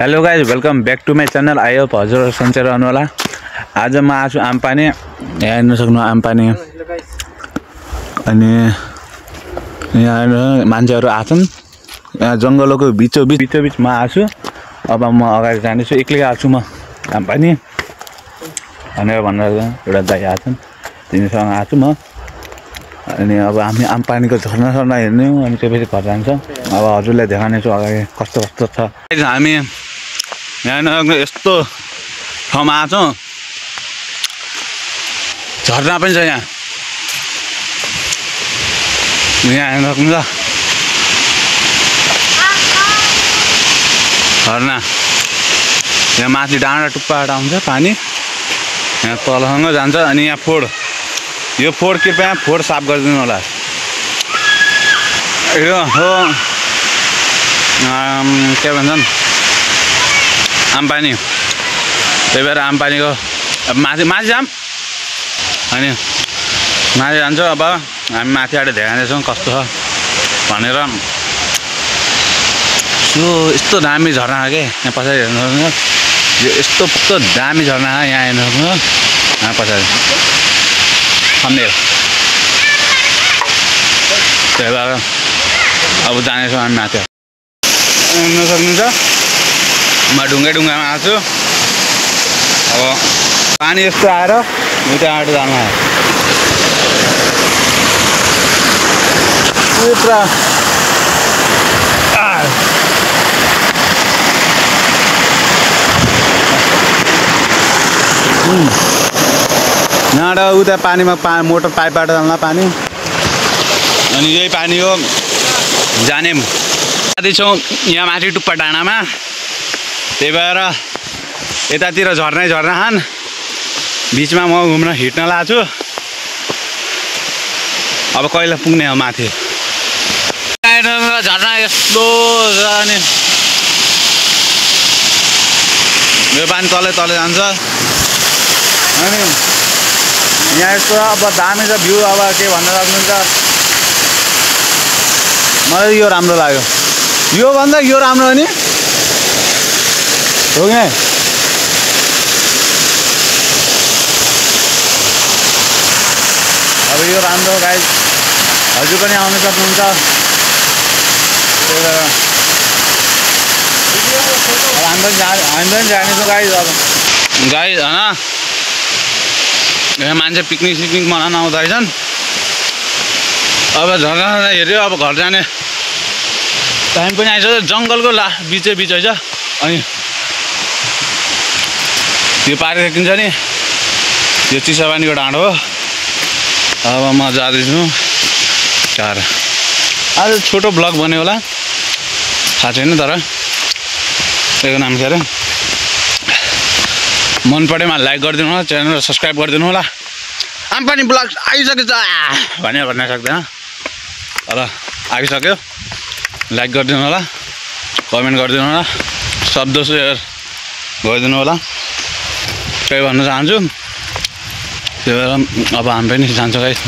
Hello guys, welcome back to my channel. I hope हजुर सन्चै रहनु होला। आज म आछु आमपानी। यहाँ हेर्न सक्नु आमपानी। अनि यहाँ मान्छेहरू आछन्। यहाँ जङ्गलको बिचोबिच म आछु। अब म अगाडि जानेछु, एक्लै आछु म आमपानी भनेर एउटा दाइ आछन्, तिनीसँग आछु म। अनि अब हामी आमपानीको झर्ना हेर्ने हो। अनि त्यसपछि घर जान्छौँ। अब हजुरलाई देखाउनेछु अगाडि कस्तो छ। हामी यहाँ यस्तो ठाउँमा आछौँ, झर्ना पनि छ यहाँ हेर्न सक्नुहुन्छ। झर्ना यहाँ माथि डाँडा टुप्पाबाट आउँछ पानी, यहाँ तलसँग जान्छ। अनि यहाँ यो फोहोर कृपया फोहोर साफ गरिदिनु होला। यो हो के भन्छन् आमपानी। त्यही भएर आमपानीको माथि जाम। अनि माथि जान्छौँ। अब हामी माथिबाट देखाउँदैछौँ कस्तो छ भनेर। यस्तो दामी झर्ना हो कि यहाँ पछाडि हेर्नु सक्नुहुन्छ। यो यस्तो दामी झर्ना हो यहाँ हेर्नु सक्नुहुन्छ। यहाँ पछाडि थम्नेल। त्यही भएर अब जानेछौँ हामी माथि। हेर्नु सक्नुहुन्छ म ढुङ्गामा आएको छु। अब पानी यस्तो आएर उताबाट जानु आयो। पुरा यहाँबाट उता पानीमा मोटर पाइपबाट जान्छ पानी। अनि यही पानी हो जाने जाँदैछौँ यहाँ माथि टुप्पा डाँडामा। त्यही भएर यतातिर झर्नै झर्ना खान बिचमा म घुम्न हिँड्न लागेको छु। अब कहिले पुग्ने हो माथि। झर्ना यस्तो छ। अनि यो पानी तलै जान्छ। अनि यहाँ यस्तो अब दामी छ भ्यू। अब के भन्न सक्नुहुन्छ, मलाई यो राम्रो लाग्यो। यो भन्दा यो राम्रो हो नि हो कि? अब यो राम्रो गाइज, हजुर पनि आउन सक्नुहुन्छ। त्यही भएर हामी पनि जानेछौँ गाइज। अब गाइज होइन यहाँ मान्छे पिकनिक मनाउन आउँदैछन्। अब झर्ना हेऱ्यो। अब घर जाने टाइम पनि आइसक्यो। जङ्गलको बिच है। अनि यो पारि देखिन्छ नि, यो चिसापानीको डाँडो हो। अब म जाँदैछु कार। आज छोटो ब्लग बन्यो होला, थाहा छैन। तर त्यसको नाम के अरे, मन परेमा लाइक गरिदिनु होला, च्यानल सब्सक्राइब गरिदिनु होला। आमपानी ब्लग आइसकेछ भनेर भन्न सक्दैन, तर आइसक्यो। लाइक गरिदिनु होला, कमेन्ट गरिदिनु होला, शब्द सेयर गरिदिनु होला। त्यही भन्न चाहन्छु। त्यही भएर अब हामी पनि जान्छौँ गाइस।